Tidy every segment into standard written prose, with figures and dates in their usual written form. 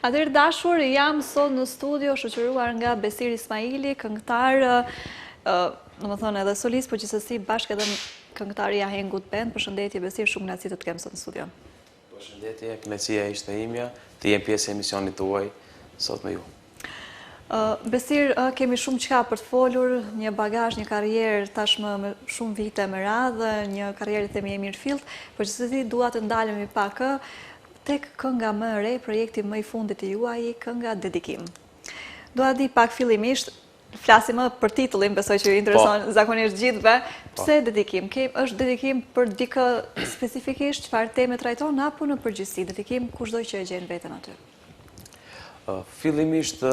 Atëherë dashur, jam sot në studio shoqëruar nga Besir Ismaili, këngëtar, domethënë edhe solist, por gjithsesi bashkë edhe këngëtari i Ahengut Band. Përshëndetje Besir, shumë kënaqësi të të kem sot në studio. Përshëndetje, kënaqësia ishte imja të jem pjesë e emisionit tuaj sot me ju. Besir, kemi shumë çka për të folur, një bagazh, një karrierë tashmë me shumë vite me radhë, një karrierë themi e mirëfillt, por gjithsesi dua të ndalemi pak tek kënga më e re, projekti më i fundit i juaj, kënga Dedikim. Dua di pak fillimisht, flasim më për titullin, besoj që ju intereson zakonisht gjithëve, pse Dedikim? Është dedikim për dikë specifikisht, çfarë teme trajton, apo në përgjithësi dedikim kushdo që e gjen veten aty? Fillimisht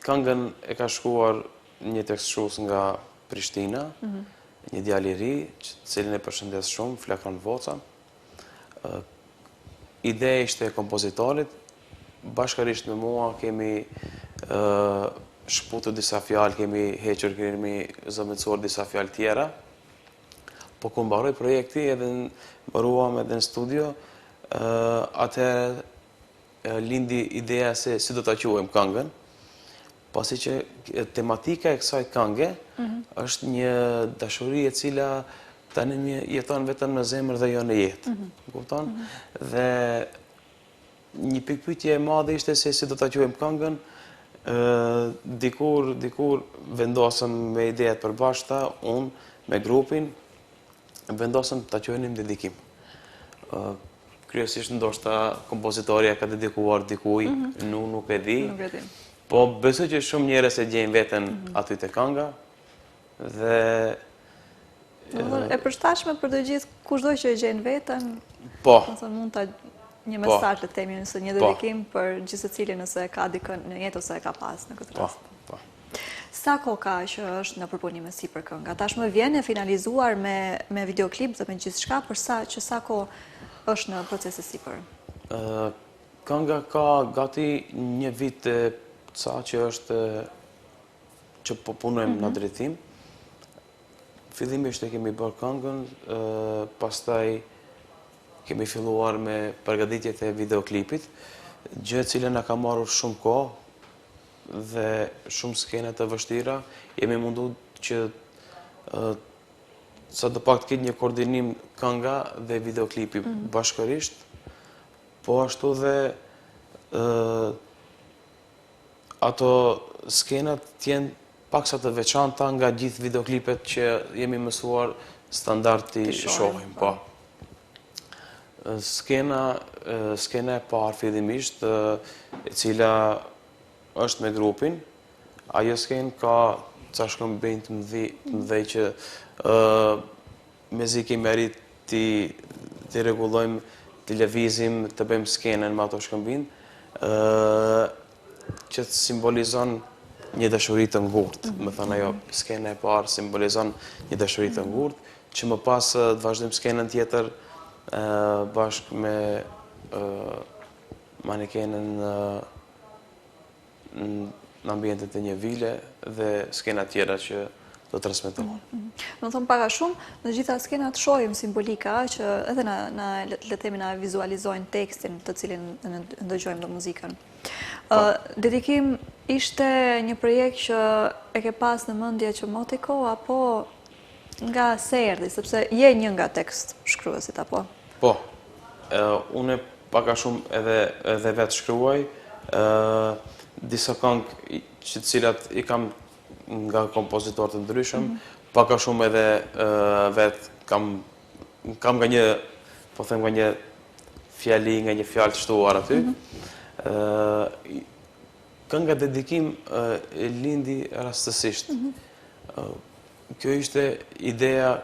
këngën e ka shkruar një tekstshues nga Prishtina, një djalë i ri, cilin e përshëndes shumë, Flakon Voca. Ideja ishte e kompozitorit, bashkërisht me mua kemi shkputur disa fjalë, kemi hequr, kemi zëvendësuar disa fjalë tjera. Po kur mbaroi projekti, edhe mbaruam edhe në studio, atëherë lindi ideja se si do ta quajmë këngën, pasi që tematika e kësaj kënge është një dashuri e cila tani jeton vetëm në zemër dhe jo në jetë. Kupton? Dhe një pikpyetje e madhe ishte se si do ta quajmë këngën. Dikur vendosëm me ideja të përbashkëta, unë me grupin, vendosëm ta quajnim Dedikim. Kryesisht ndoshta kompozitori ka dedikuar dikujt, nuk e di. Po besoj që shumë njerëz e gjejnë veten aty te kënga dhe e përshtatshme për të gjithë kushdo që e gjen veten. Po. Mund ta një mesazh le të themi nëse një dedikim për gjithë secilin nëse ka dikën në jetë ose e ka pas në këtë rast. Po. Sa kohë ka që është në përpunim me sipër kënga? Tashmë vjen e finalizuar me videoklip dhe me gjithçka, por sa kohë është në proces e sipër? Kënga ka gati një vit e ca që po punojmë në drejtim. Fillimisht e kemi bërë këngën, pastaj kemi filluar me përgatitjet e videoklipit, gjë e cila na ka marrur shumë kohë dhe shumë skena të vështira. Jemi munduar që sa të pak të ketë një koordinim kënga dhe videoklipi bashkërisht, po ashtu dhe ato skenat t'jenë paksa të veçanta nga gjithë videoklipet që jemi mësuar standard t'i shohim. Po. Skena e parë fillimisht, e cila është me grupin, ajo skenë ka ca shkëmbëj të mëdhej që mezi kemi arrit t'i rregullojmë, t'i lëvizim, të bëjmë skenën me ato shkëmbin, që të simbolizon një dashuri të ngurtë. Më thënë ajo, skena e parë simbolizon një dashuri të ngurtë, që më pas të vazhdojmë skenën tjetër bashkë me manekenën në ambientet e një vile dhe skena tjera që do të transmetohen. Më thonë paka shumë, në gjitha skenat shohim simbolika që edhe le themi na vizualizojnë tekstin të cilin ndëgjojmë dhe muzikën. Dedikim ishte një projekt që e ke pas në mendje që moti kohë, apo nga se erdhi, sepse je një nga tekst shkruesit, apo? Po, unë paka shumë edhe vetë shkruaj, disa këngë që cilat i kam nga kompozitor të ndryshëm, paka shumë edhe vetë kam nga një, po them nga një fjali, nga një fjalë të shtuar aty. Kënga Dedikim lindi rastësisht. Kjo ishte ideja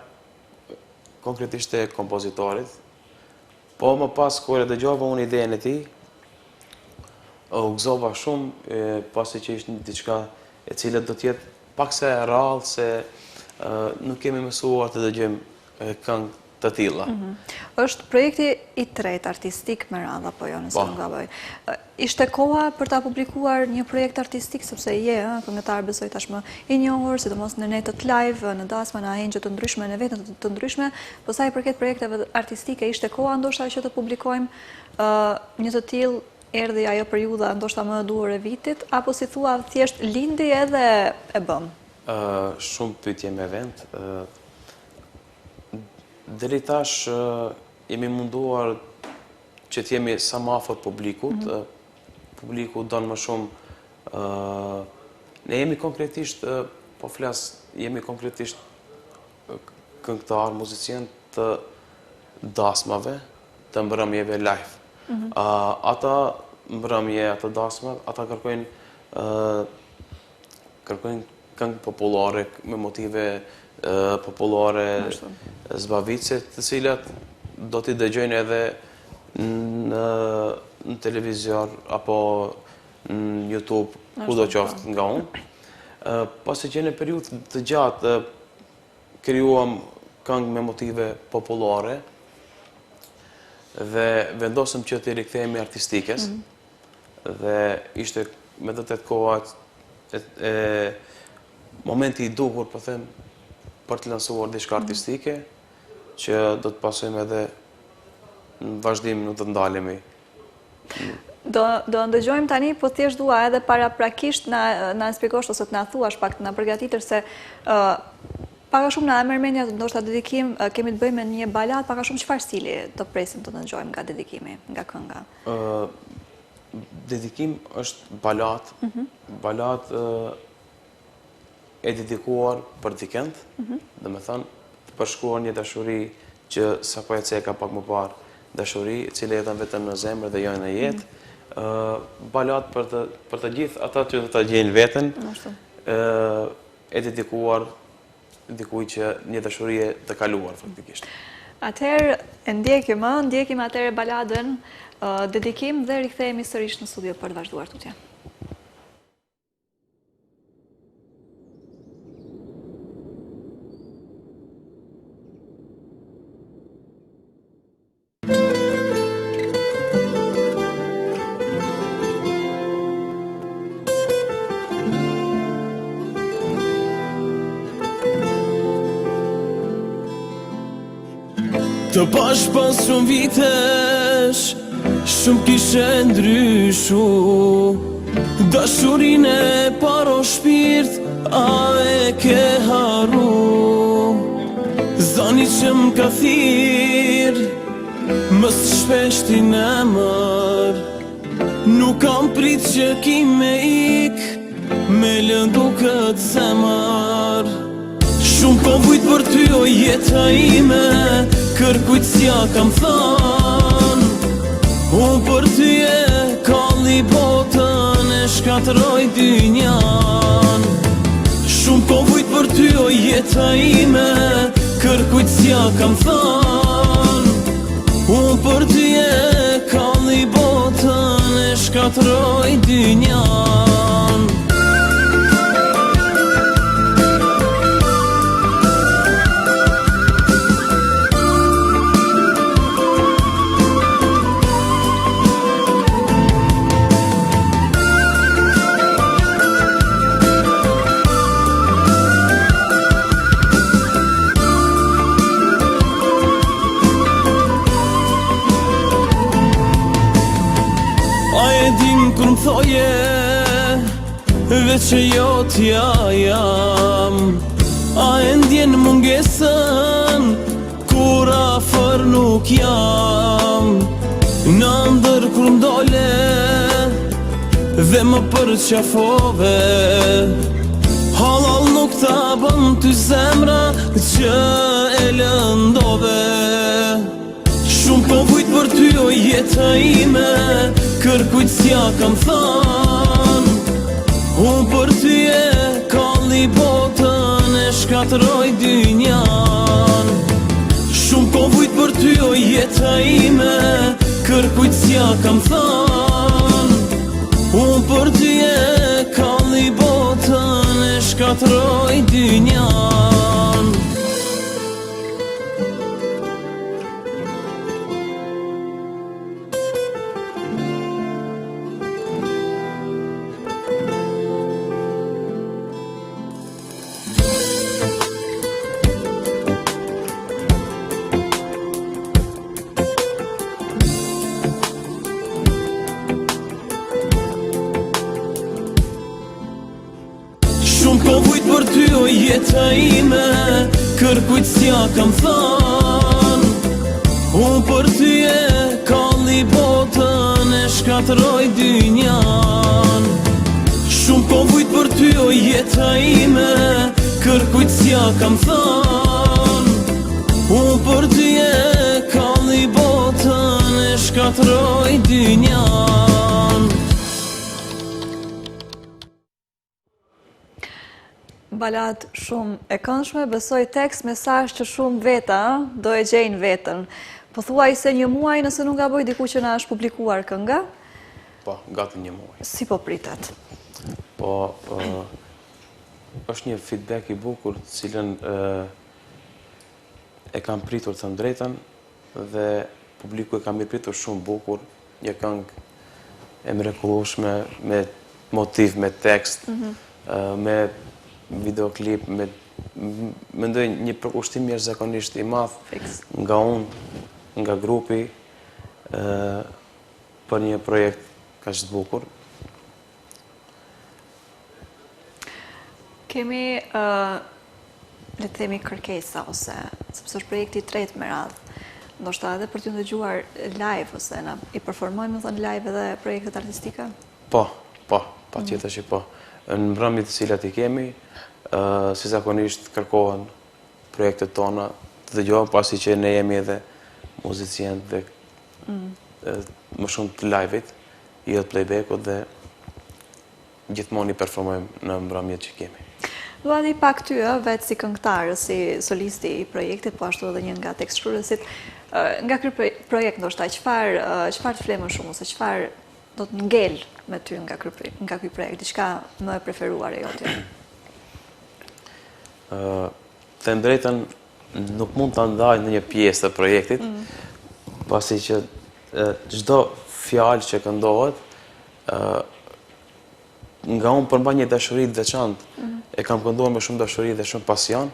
konkretisht e kompozitorit, po më pas kur e dëgjova unë idejen e tij, u gëzova shumë, pasi që ishte diçka e cila do t'jetë paksa e rrallë, se nuk kemi mësuar të dëgjojmë këngë të tilla. Është projekti i tretë artistik me radhë, apo jo, nëse nuk gaboj. Ishte koha për ta publikuar një projekt artistik, sepse këngëtar besoj tashmë i njohur, sidomos në netët live, në dasma, në ahengje të ndryshme, në vetën të ndryshme, po sa i përket projekteve artistike, ishte koha ndoshta që të publikojmë një të tillë, erdhi ajo periudha ndoshta më e duhur e vitit, apo si thua thjesht lindi edhe e bëm? Shumë pyetje me vend. Deri tash jemi munduar që t'jemi sa më afër publikut. Publiku don më shumë. Ne jemi konkretisht, po flas, jemi konkretisht këngëtar, muzician të dasmave, të mbrëmjeve live. Ata mbrëmje, ata dasma, ata kërkojnë këngë popullore me motive popullore zbavice, të cilat do t'i dëgjojnë edhe në televizion apo në YouTube, kudo qoftë nga unë. Pasi që në periudhë të gjatë krijuam këngë me motive popullore dhe vendosëm që t'i rikthehemi artistikes. Dhe ishte me të të kohat momenti i duhur, po them, për të lansuar diçka artistike, që do të pasojmë edhe në vazhdim, nuk do të ndalemi. Do ndëgjojmë tani, po thjesht dua edhe paraprakisht na shpjegosh ose të na thuash pak, të na përgatitësh se pak a shumë na merr mendja ndoshta dedikim, kemi të bëjmë me një balad, pak a shumë çfarë stili të presim të dëgjojmë nga dedikimi, nga kënga? Dedikim është balad, balad e dedikuar për dikend, dhe me thënë, përshkruar një dashuri që sa po e ceka pak më parë, dashuri, cile jetën vetëm në zemër dhe jo në jetë, balad për të gjithë ata që do të gjejnë veten, e dedikuar dikuj që një dashuri e të kaluar, faktikisht. Atëherë, ndjekim atëherë baladën, dedikim dhe rikthehemi sërish në studio për të vazhduar tutje. Të pash pas shumë vitesh, shumë kishe ndryshu, dashurin e paro shpirt, a e ke haru. Zani që m'ka thirë, mës shpesh ti në mër, nuk kam prit që ki me ik, me lëndu këtë zemër. Shumë kom vujt për ty o jeta ime, kërkujt s'ja kam thën, unë për ty e kalli botën, e shkatroj dynjan. Shumë kom vujt për ty o jeta ime, kërkujt s'ja kam thën, unë për ty e kalli botën, e shkatroj dynjan. Kur më thoje, veç që jo t'ja jam, a e ndjen mungesën, kur afer nuk jam. Në ndër kur m'dole, dhe më përqafove, halal nuk ta bëm ty zemra, që e lëndove. Shumë po vujt për ty o jeta ime, kërkujt s'ja kam thën, unë për ty e kalli botën, e shkatroj dynjan. Shumë po vujt për ty o jeta ime, kërkujt s'ja kam thën, unë për ty e kalli botën, e shkatroj dynjan. jeta ime, kërkujt s'ja kam than. Unë për ty e kalli botën, e shkatroj dynjan. Shumë po vujt për ty o jeta ime, kërkujt s'ja kam than. Unë për ty e kalli botën, e shkatroj dynjan. Balad shumë e këndshme, besoj tekst, mesazh që shumë veta do e gjejnë vetën. Po thuaj se një muaj nëse nuk gaboj diku që na është publikuar kënga? Po, gati një muaj. Si po pritet? Po, është një feedback i bukur, cilën e kam pritur të drejtën dhe publiku e kam i pritur shumë bukur, një këngë e mrekullueshme me motiv, me tekst, me videoklip, mendoj një përkushtim jashtëzakonisht i madh nga unë, nga grupi, për një projekt kaq të bukur. Kemi, le të themi, kërkesa, ose sepse është projekti i tretë me radhë, ndoshta edhe për t'ju dëgjuar live, ose i performojmë thënë live edhe projektet artistike? Po, patjetër që po. Në mbrëmjet të cilat i kemi, si zakonisht kërkohen projektet tona të dëgjohen, pasi që ne jemi edhe muzicient dhe më shumë të live-it, jo të playback-ut, dhe gjithmonë i performojmë në mbrëmjet që kemi. Dua di pak ty, vetë si këngëtar, si solisti i projektit, po ashtu edhe një nga tekstshkruesit, nga ky projekt ndoshta çfarë të flemë shumë, ose çfarë do të ngel me ty nga ky projekt, diçka më e preferuar e jote? Të drejtën, nuk mund të ndaj në një pjesë të projektit, pasi që çdo fjalë që këndohet, nga unë përmban një dashuri të veçantë, e kam kënduar me shumë dashuri dhe shumë pasion,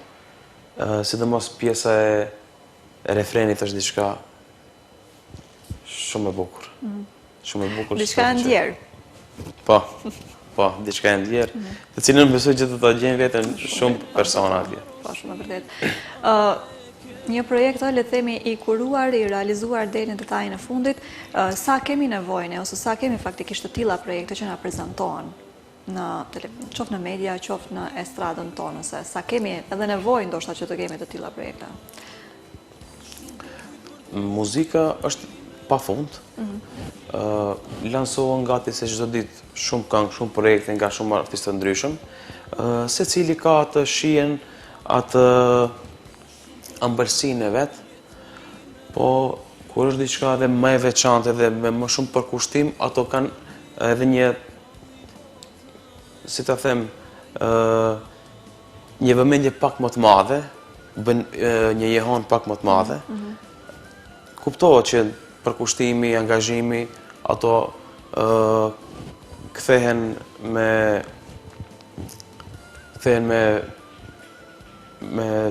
sidomos pjesa e refrenit është diçka shumë e bukur. Shumë e bukur. Diçka e ndjerë. Po, diçka e ndjerë, të cilën besoj që të gjejnë veten shumë persona atje. Po, shumë e vërtet. Një projekt, le të themi, i kuruar, i realizuar deri në detajin e fundit, sa kemi nevojë, ose sa kemi faktikisht të tilla projekte që na prezantohen qoftë në media, qoftë në estradën tonë, se sa kemi edhe nevojë ndoshta që të kemi të tilla projekte? Muzika është pafund. Lansohen gati se çdo ditë shumë këngë, shumë projekte nga shumë artistë të ndryshëm, secili ka atë shijen, atë ëmbëlsinë e vet, po kur është diçka edhe më e veçantë dhe me më shumë përkushtim, ato kanë edhe një, si ta them, një vëmendje pak më të madhe, një jehon pak më të madhe. Kuptohet që përkushtimi, angazhimi, ato kthehen me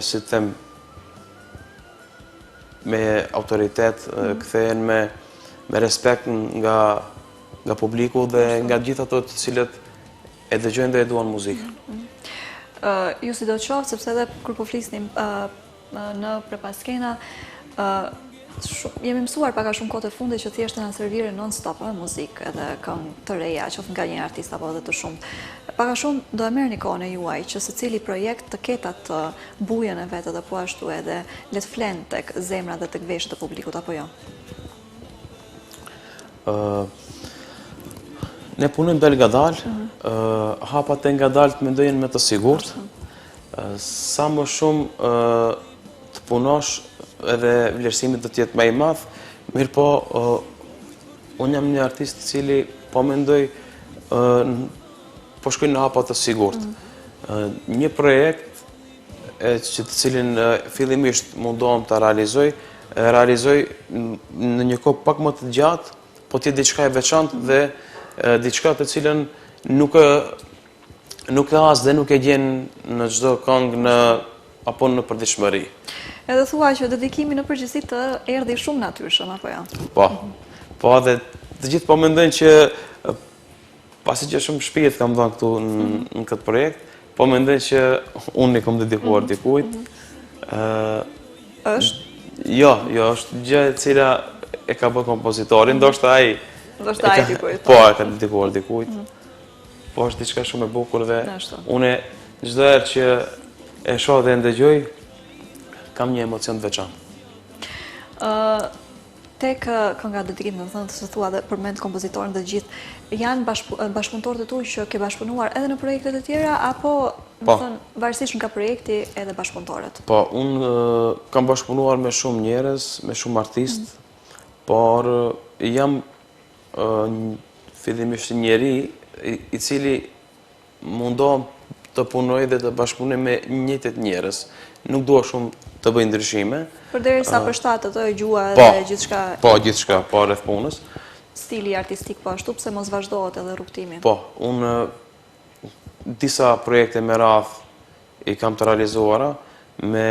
si të them, me autoritet, kthehen me respekt nga publiku dhe nga gjithë ato të cilët e dëgjojnë dhe e duan muzikën. Ju si do qoftë, sepse edhe kur po flisnim në Prepaskena, jemi mësuar paka shumë kohë të fundit që thjesht na servire non-stop me muzikë edhe këngë të reja, qoftë nga një artist apo edhe të shumtë. Paka shumë do e merrni kohën e juaj që secili projekt të ketë atë bujën e vet edhe po ashtu edhe le të flen tek zemra dhe tek veshët e publikut apo jo? Ne punojmë dal ngadal, hapat e ngadalt mendojnë me të sigurt. Sa më shumë të punosh, edhe vlerësimi do të jetë më i madh, mirë po unë jam një artist i cili po mendoj po shkoj në hapa të sigurt. Një projekt që të cilin fillimisht mundohem ta realizoj në një kohë pak më të gjatë, po të jetë diçka e veçantë dhe diçka të cilën nuk e as dhe nuk e gjen në çdo këngë apo në përditshmëri. Edhe thua që dedikimi në përgjithësi të erdhi shumë natyrshëm, apo jo? Po, dhe të gjithë po mendojnë që pasi që shumë shpirt kam dhënë këtu në këtë projekt, Po mendoj që unë i kom dedikuar dikujt. Është? Jo, është gjë e cila e ka bërë kompozitori, ndoshta ai dikujt. Po, e ka dedikuar dikujt. Po është diçka shumë e bukur dhe unë çdo herë që e shoh dhe ndëgjoj, kam një emocion të veçantë. Tek kënga dedikim, do të thënë se thua dhe përmend kompozitorin dhe gjithë, janë bashkëpunëtorët e tu që ke bashkëpunuar edhe në projektet e tjera, apo do thënë varësisht nga projekti edhe bashkëpunëtorët? Po, unë kam bashkëpunuar me shumë njerëz, me shumë artistë, por jam fillimisht njeri i cili mundohem të punoj dhe të bashkëpunoj me njëjtet njerëz. Nuk dua shumë të bëj ndryshime. Përderisa përshtat ato gjua dhe gjithçka. Po, gjithçka, po rreth punës. Stili artistik po ashtu, pse mos vazhdohet edhe rrugtimi? Po, unë disa projekte me radhë i kam të realizuara me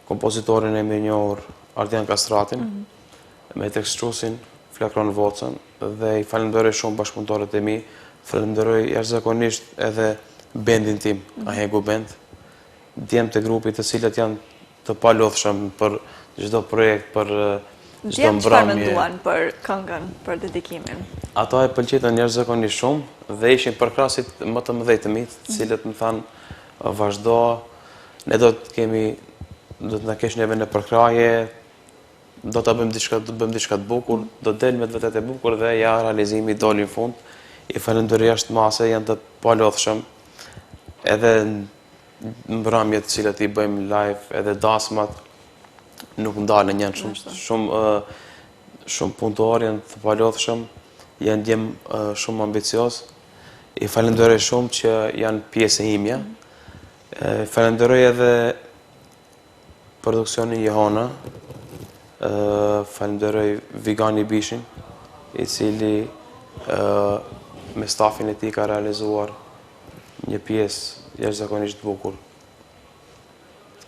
kompozitorin e mirënjohur Ardian Kastratin, me tekstuesin Flakron Vocën dhe i falenderoj shumë bashkëpunëtorët e mi, falenderoj jashtëzakonisht edhe bendin tim, Ahegu Band, djemtë e grupit të cilët janë të palodhshëm për çdo projekt, për çdo mbrëmje. Çfarë menduan për këngën, për dedikimin? Ata e pëlqejtën jashtëzakonisht shumë dhe ishin përkrasit më të mëdhej të mi, të cilët më thanë vazhdo, ne do të na kesh neve në përkraje, do të bëjmë diçka të bukur, do të del me të vërtetë e bukur dhe ja realizimi doli në fund. I falenderoj jashtë mase, janë të palodhshëm. Edhe mbrëmjet të cilat i bëjmë live, edhe dasmat nuk ndalen, janë shumë punëtor, janë të palodhshëm, janë djemë shumë ambicioz. I falenderoj shumë që janë pjesë e imja. Falenderoj edhe produksionin Jehona, falenderoj Vigani Bishin, i cili me stafin e tij ka realizuar një pjesë jashtëzakonisht bukur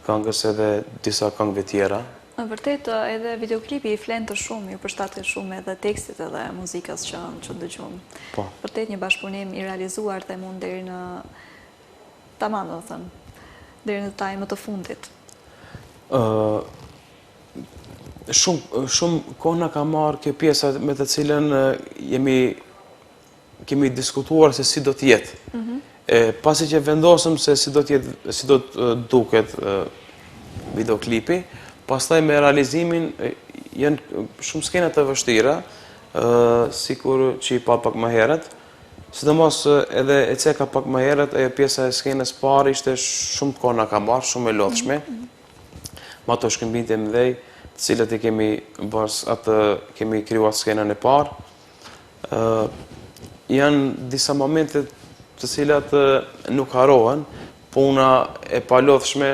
këngës edhe disa këngëve tjera. Në vërtet, edhe videoklipi i flen të shumë, ju përshtatet shumë edhe tekstit edhe muzikës që dëgjojmë. Po. Vërtet një bashkëpunim i realizuar dhe mund deri në tamam, do të thënë, deri në taj më të fundit. Shumë kohë na ka marrë kjo pjesa me të cilën kemi diskutuar se si do të jetë. Pasi që vendosëm se si do të duket videoklipi, pastaj me realizimin janë shumë skena të vështira, sikur që i pa pak më herët, sidomos edhe e ceka pak më herët, ajo pjesa e skenës parë ishte shumë kohë na ka marrë, shumë e lodhshme. Me ato shkëmbimit e mëdhej, të cilët i kemi krijuar skenën e parë. Janë disa momente të cilat nuk harohen, puna e palodhshme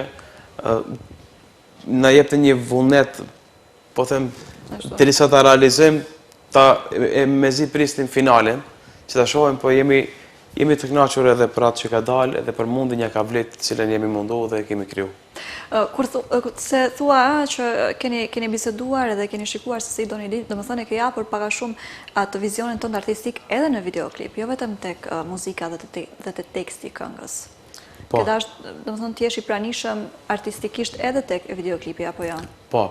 na jep një vullnet, po them, derisa ta realizojmë, mezi pristim finalen, që ta shohim, po jemi të kënaqur edhe për atë që ka dalë, edhe për mundin ja ka vlet të cilën jemi mundu dhe kemi kriju. Se thua që keni biseduar edhe keni shikuar se si do një ditë, dhe më thënë e ke japur paka shumë atë vizionin tënd artistik edhe në videoklip, jo vetëm tek muzika dhe të teksti këngës. Ke dash, dhe më thënë, t'jesh i pranishëm artistikisht edhe tek videoklipi, apo jo? Po,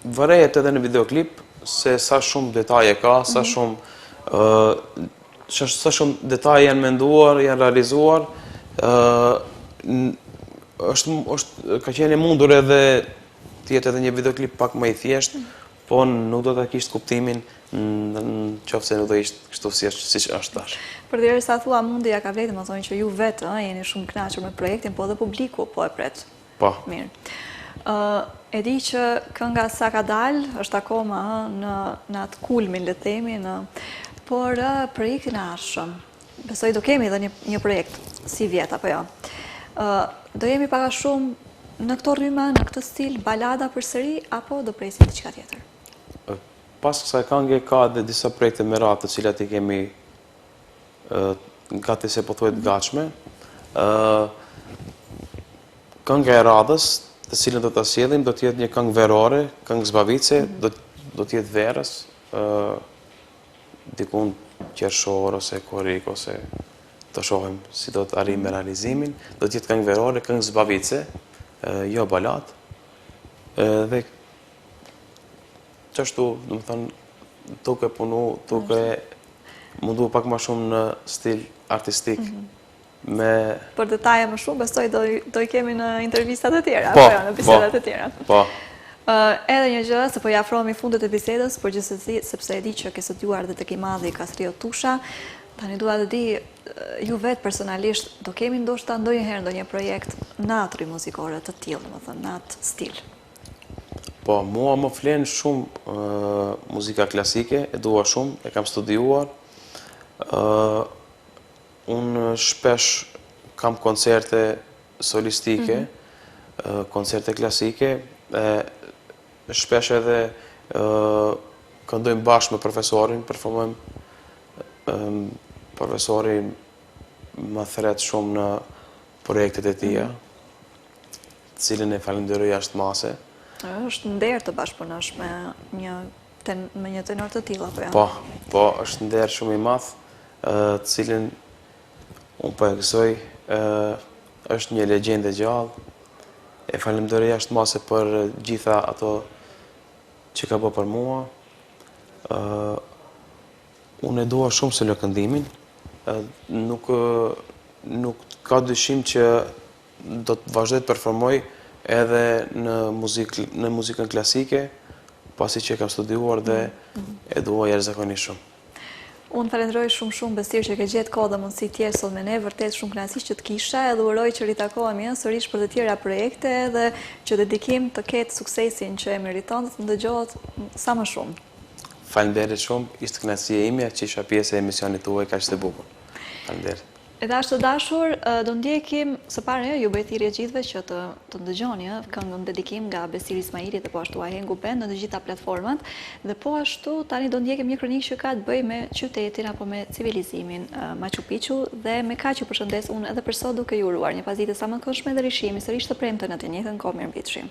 vërejet edhe në videoklip se sa shumë detaje ka, sa shumë detaje janë menduar, janë realizuar, ka qenë mundur edhe t'jetë edhe një videoklip pak më i thjesht, po nuk do të kishtë kuptimin në qoftë se nuk do ishtë kështu si që është tash. Përderisa thua mundi ja ka vletë, më thonë që ju vetë jeni shumë kënaqur me projektin, po dhe publiku po e pret. Po. Mirë. E di që kënga sa ka dalë, është akoma në atë kulmin, le themi, por projektin e ardhshëm, besoj do kemi edhe një projekt si vjet, apo jo. Do jemi paka shumë në këto rrymë, në këtë stil, balada përsëri, apo do presim diçka tjetër? Pas kësaj këngë ka dhe disa projekte me radhë të cilat i kemi gati se po thuhet gatshme. Kënga e radhës, të cilën do ta sjellim, do të jetë një këngë verore, këngë zbavice, do të jetë verës, dikun qershor ose korik ose të shohim si do të arrijmë me realizimin. Do të jetë këngë verore, këngë zbavice, jo balat. Dhe qashtu, do të thënë, duke punu, duke mundu pak më shumë në stil artistik. Për detaje më shumë, besoj do i kemi në intervistat e tjera, po, apo jo, në bisedat e tjera. Po. Edhe një gjë, se po ja afrohemi fundet e bisedës, por gjithsesi, sepse e di që ke studiuar dhe tek i madhi Kastrio Tusha, tani dua të di, ju vetë personalisht, do kemi ndoshta ndonjëherë ndonjë projekt natri muzikore të tillë, domethënë në atë stil. Po, mua më flen shumë muzika klasike, e dua shumë, e kam studiuar. Unë shpesh kam koncerte solistike, koncerte klasike, shpesh edhe këndojmë bashkë me profesorin, performojmë profesorin më thret shumë në projektet e tia, cilën e falenderoj jashtë mase. Është nder të bashkëpunosh me një tenor të tillë apo jo? Po, është nder shumë i madh, cilën unë po e gëzoj, është një legjendë e gjallë. E falenderoj jashtë mase për gjitha ato që ka bërë për mua. Unë e dua shumë solo këndimin. Nuk ka dyshim që do të vazhdoj të performoj edhe në muzikën klasike, pasi që e kam studiuar dhe e dua jashtëzakonisht shumë. Unë falenderoj shumë Besir që ke gjetë kohë dhe mundësi tjerë sot me ne, vërtet shumë kënaqësi që të kisha, edhe uroj që ritakohemi sërish për të tjera projekte dhe që dedikim të ketë suksesin që e meriton të ndëgjohet sa më shumë. Faleminderit shumë, ishte kënaqësia ime që isha pjesë e emisionit tuaj kaq të bukur. Faleminderit. Edhe ashtu të dashur, do ndjekim së pare ju bëj thirrje gjithëve që të ndëgjoni këngën dedikim nga Besir Ismaili dhe po ashtu Ahengu Band në të gjitha platformat dhe po ashtu tani do ndjekim një kronikë që ka të bëjë me qytetin apo me civilizimin Machu Picchu dhe me kaq ju përshëndes unë edhe për sot duke ju uruar një pasditë sa më të këndshme dhe rishimi sërish të premte në të njëjtën kohë. Mirëmbëjtje.